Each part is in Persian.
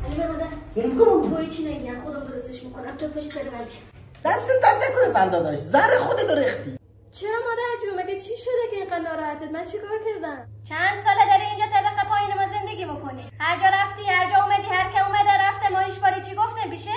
علی مادر بریم کنم توی چی نگی خودم درستش میکنم تو پشت سر من بیا. دست تک نکنه زنده داشت زهر خودت رو ریختی. چرا مادر جون مگه چی شده که اینقدر ناراحتت؟ من چیکار کردم؟ چند ساله داری اینجا طبق پایین ما زندگی میکنی؟ هر جا رفتی هر جا اومدی هر که اومده رفته ما هیچ باری چی گفتم پیشت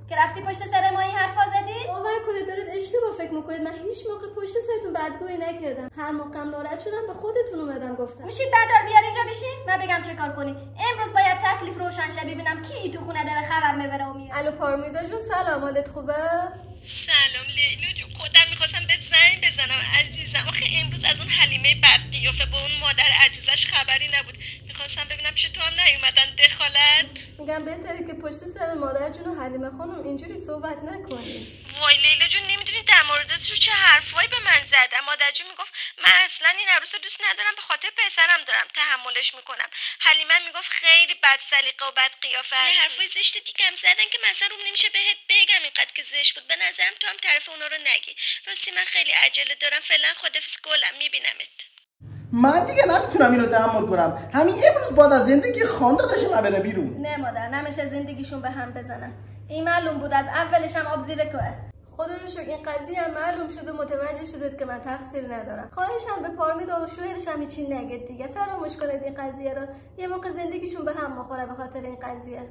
که رفتی پشت سر ما این حرفا زدی؟ باور کنید دارید اشتباه فکر میکنید. من هیچ موقع پشت سرتون بدگویی نکردم. هر موقعم ناراحت شدم به خودتون اومدم گفتم. میشید بردار بیار اینجا بشین من بگم چه کار کنی. امروز باید تکلیف روشن شه ببینم کی تو خونه داره خبر میبره و میاد. الو پارمیدا جون سلام، حالت خوبه؟ سلام لیلا جون، خودم میخواستم بهت زنگ بزنم عزیزم. آخه امروز از اون حلیمه بدقیافه با اون مادر عجوزش خبری نبود. میخواستم ببینم پیش تو هم نیومدن دخالت. میگم بهتره که پشت سر مادر جون و حلیمه خانم اینجوری صحبت نکنی. وای لیلا جون، نمیدونی در موردت رو چه حرفایی به من زدم. مادر جون میگفت من اصلا این عروس رو دوست ندارم، به خاطر پسرم دارم تحملش میکنم. حلیمه میگفت خیلی بد سلیقه و بد قیافه هستی. حرفای زشت دیگه هم زدن که مثلا روم نمیشه بهت بگم اینقدر که زشت بود. به نظرم تو هم طرف اونا رو نگی. راستی من خیلی عجله دارم، فعلا خدافظ گلم، میبینمت. من دیگه نمیتونم اینو تحمل کنم. همین امروز بعد از زندگی خانده داشته من بره بیرون. نه مادر نمیشه زندگیشون به هم بزنن. این معلوم بود از اولش هم آب زیر کوه. خدا رو شکر این قضیه هم معلوم شد و متوجه شدید که من تقصیر ندارم. خواهشم به پارمیدا و شوهرش هم هیچی نگید دیگه. فراموش کنید این قضیه رو. یه موقع زندگیشون به هم بخوره به خاطر این قضیه.